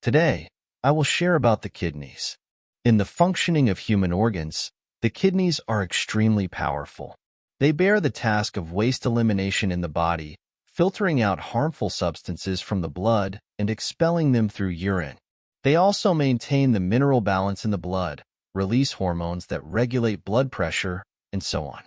Today, I will share about the kidneys. In the functioning of human organs, the kidneys are extremely powerful. They bear the task of waste elimination in the body, filtering out harmful substances from the blood and expelling them through urine. They also maintain the mineral balance in the blood, release hormones that regulate blood pressure, and so on.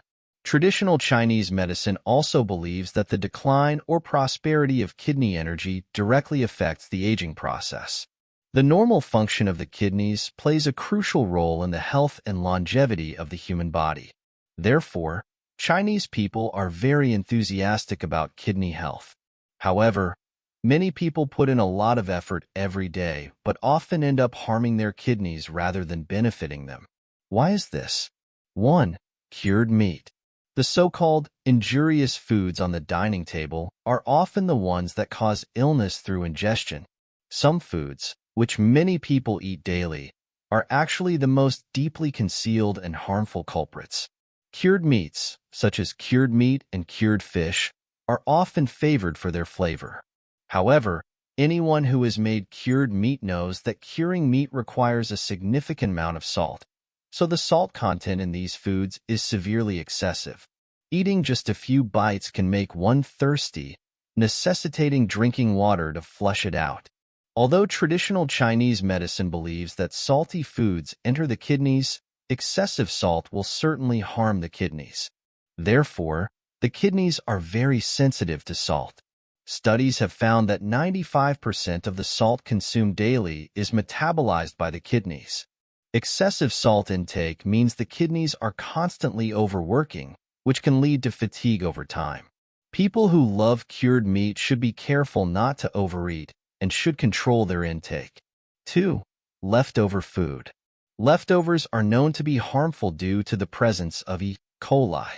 Traditional Chinese medicine also believes that the decline or prosperity of kidney energy directly affects the aging process. The normal function of the kidneys plays a crucial role in the health and longevity of the human body. Therefore, Chinese people are very enthusiastic about kidney health. However, many people put in a lot of effort every day, but often end up harming their kidneys rather than benefiting them. Why is this? 1. Cured meat. The so-called injurious foods on the dining table are often the ones that cause illness through ingestion. Some foods, which many people eat daily, are actually the most deeply concealed and harmful culprits. Cured meats, such as cured meat and cured fish, are often favored for their flavor. However, anyone who has made cured meat knows that curing meat requires a significant amount of salt, so the salt content in these foods is severely excessive. Eating just a few bites can make one thirsty, necessitating drinking water to flush it out. Although traditional Chinese medicine believes that salty foods enter the kidneys, excessive salt will certainly harm the kidneys. Therefore, the kidneys are very sensitive to salt. Studies have found that 95% of the salt consumed daily is metabolized by the kidneys. Excessive salt intake means the kidneys are constantly overworking, which can lead to fatigue over time. People who love cured meat should be careful not to overeat and should control their intake. 2. Leftover food. Leftovers are known to be harmful due to the presence of E. coli.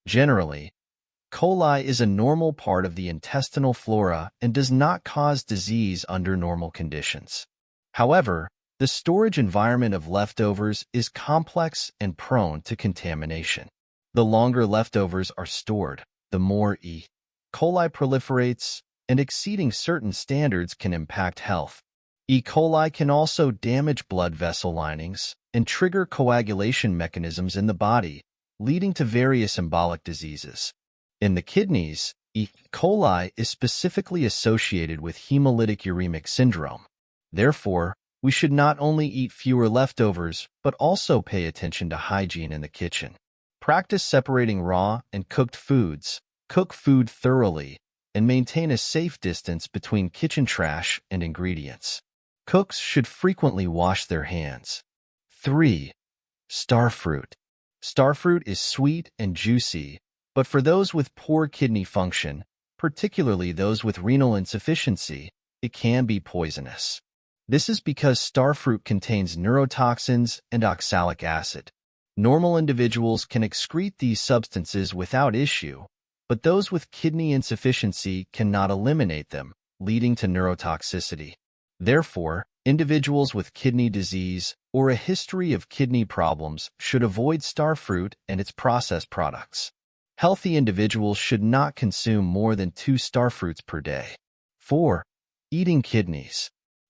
Generally, coli is a normal part of the intestinal flora and does not cause disease under normal conditions. However, the storage environment of leftovers is complex and prone to contamination. The longer leftovers are stored, the more E. coli proliferates, and exceeding certain standards can impact health. E. coli can also damage blood vessel linings and trigger coagulation mechanisms in the body, leading to various embolic diseases. In the kidneys, E. coli is specifically associated with hemolytic uremic syndrome. Therefore, we should not only eat fewer leftovers, but also pay attention to hygiene in the kitchen. Practice separating raw and cooked foods, cook food thoroughly, and maintain a safe distance between kitchen trash and ingredients. Cooks should frequently wash their hands. 3. Starfruit. Starfruit is sweet and juicy, but for those with poor kidney function, particularly those with renal insufficiency, it can be poisonous. This is because starfruit contains neurotoxins and oxalic acid. Normal individuals can excrete these substances without issue, but those with kidney insufficiency cannot eliminate them, leading to neurotoxicity. Therefore, individuals with kidney disease or a history of kidney problems should avoid starfruit and its processed products. Healthy individuals should not consume more than 2 starfruits per day. 4. Eating kidneys.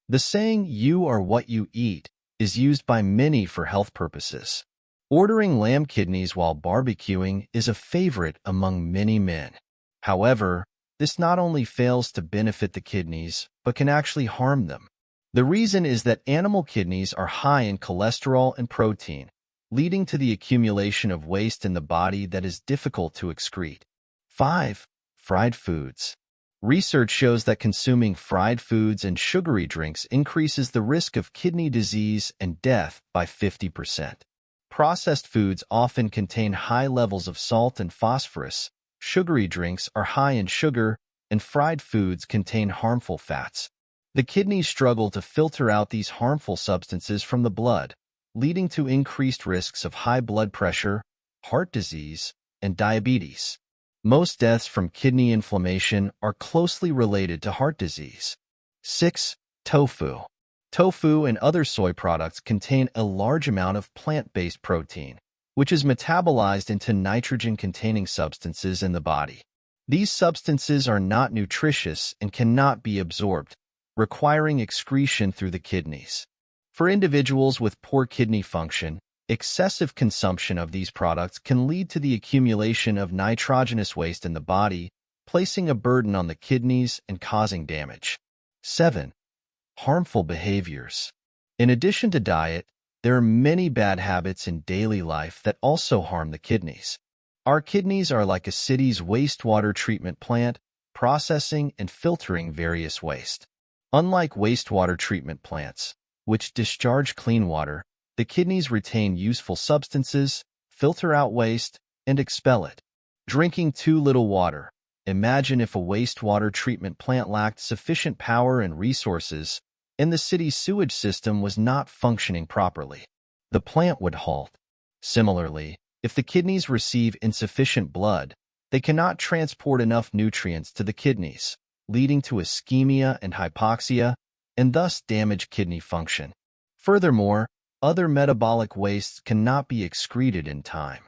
The saying, "You are what you eat," is used by many for health purposes. Ordering lamb kidneys while barbecuing is a favorite among many men. However, this not only fails to benefit the kidneys, but can actually harm them. The reason is that animal kidneys are high in cholesterol and protein, leading to the accumulation of waste in the body that is difficult to excrete. 5. Fried foods. Research shows that consuming fried foods and sugary drinks increases the risk of kidney disease and death by 50%. Processed foods often contain high levels of salt and phosphorus, sugary drinks are high in sugar, and fried foods contain harmful fats. The kidneys struggle to filter out these harmful substances from the blood, leading to increased risks of high blood pressure, heart disease, and diabetes. Most deaths from kidney inflammation are closely related to heart disease. 6. Tofu. Tofu and other soy products contain a large amount of plant-based protein, which is metabolized into nitrogen-containing substances in the body. These substances are not nutritious and cannot be absorbed, requiring excretion through the kidneys. For individuals with poor kidney function, excessive consumption of these products can lead to the accumulation of nitrogenous waste in the body, placing a burden on the kidneys and causing damage. 7. Harmful behaviors. In addition to diet, there are many bad habits in daily life that also harm the kidneys. Our kidneys are like a city's wastewater treatment plant, processing and filtering various waste. Unlike wastewater treatment plants, which discharge clean water, the kidneys retain useful substances, filter out waste, and expel it. Drinking too little water. Imagine if a wastewater treatment plant lacked sufficient power and resources, and the city's sewage system was not functioning properly. The plant would halt. Similarly, if the kidneys receive insufficient blood, they cannot transport enough nutrients to the kidneys, leading to ischemia and hypoxia, and thus damage kidney function. Furthermore, other metabolic wastes cannot be excreted in time.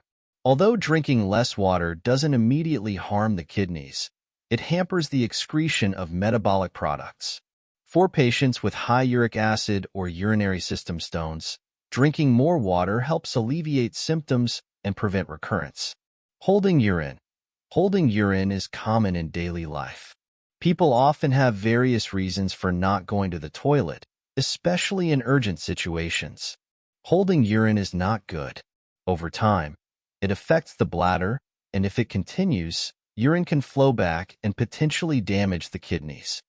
Although drinking less water doesn't immediately harm the kidneys, it hampers the excretion of metabolic products. For patients with high uric acid or urinary system stones, drinking more water helps alleviate symptoms and prevent recurrence. Holding urine. Holding urine is common in daily life. People often have various reasons for not going to the toilet, especially in urgent situations. Holding urine is not good. Over time, it affects the bladder, and if it continues, urine can flow back and potentially damage the kidneys.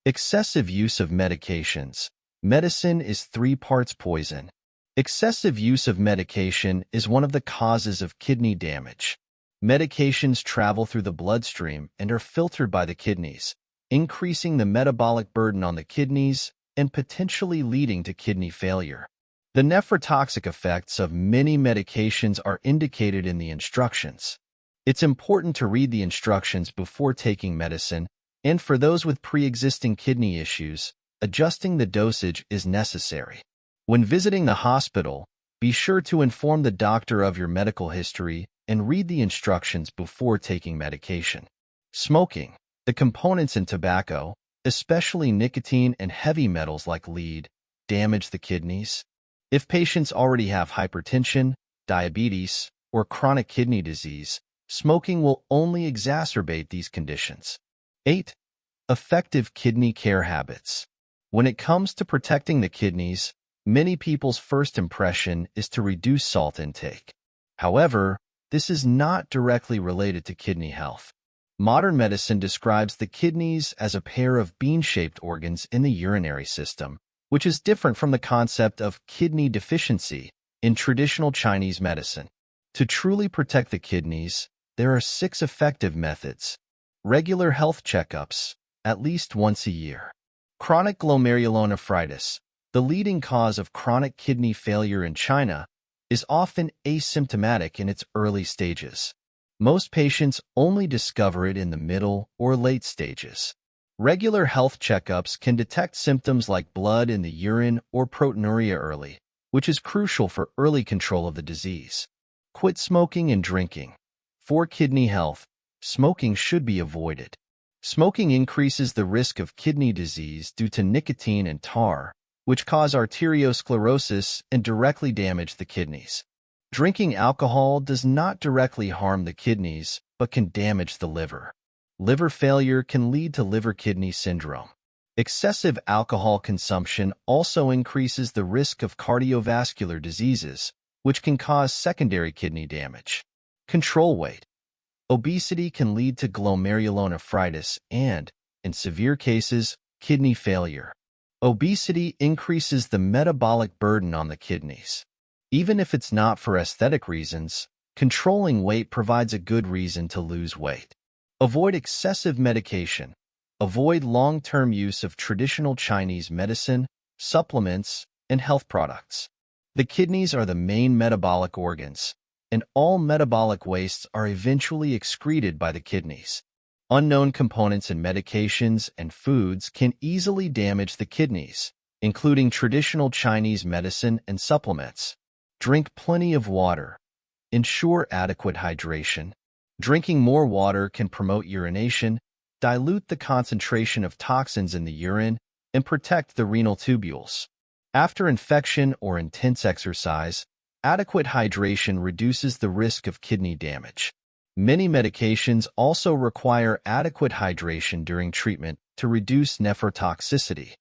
Excessive use of medications. Medicine is 3 parts poison. Excessive use of medication is one of the causes of kidney damage. Medications travel through the bloodstream and are filtered by the kidneys, increasing the metabolic burden on the kidneys and potentially leading to kidney failure. The nephrotoxic effects of many medications are indicated in the instructions. It's important to read the instructions before taking medicine, and for those with pre-existing kidney issues, adjusting the dosage is necessary. When visiting the hospital, be sure to inform the doctor of your medical history and read the instructions before taking medication. Smoking. The components in tobacco, especially nicotine and heavy metals like lead, damage the kidneys. If patients already have hypertension, diabetes, or chronic kidney disease, smoking will only exacerbate these conditions. 8. Effective kidney care habits. When it comes to protecting the kidneys, many people's first impression is to reduce salt intake. However, this is not directly related to kidney health. Modern medicine describes the kidneys as a pair of bean-shaped organs in the urinary system, which is different from the concept of kidney deficiency in traditional Chinese medicine. To truly protect the kidneys, there are 6 effective methods. Regular health checkups, at least once a year. Chronic glomerulonephritis, the leading cause of chronic kidney failure in China, is often asymptomatic in its early stages. Most patients only discover it in the middle or late stages. Regular health checkups can detect symptoms like blood in the urine or proteinuria early, which is crucial for early control of the disease. Quit smoking and drinking. For kidney health, smoking should be avoided. Smoking increases the risk of kidney disease due to nicotine and tar, which cause arteriosclerosis and directly damage the kidneys. Drinking alcohol does not directly harm the kidneys, but can damage the liver. Liver failure can lead to liver-kidney syndrome. Excessive alcohol consumption also increases the risk of cardiovascular diseases, which can cause secondary kidney damage. Control weight. Obesity can lead to glomerulonephritis and, in severe cases, kidney failure. Obesity increases the metabolic burden on the kidneys. Even if it's not for aesthetic reasons, controlling weight provides a good reason to lose weight. Avoid excessive medication. Avoid long-term use of traditional Chinese medicine, supplements, and health products. The kidneys are the main metabolic organs, and all metabolic wastes are eventually excreted by the kidneys. Unknown components in medications and foods can easily damage the kidneys, including traditional Chinese medicine and supplements. Drink plenty of water. Ensure adequate hydration. Drinking more water can promote urination, dilute the concentration of toxins in the urine, and protect the renal tubules. After infection or intense exercise, adequate hydration reduces the risk of kidney damage. Many medications also require adequate hydration during treatment to reduce nephrotoxicity.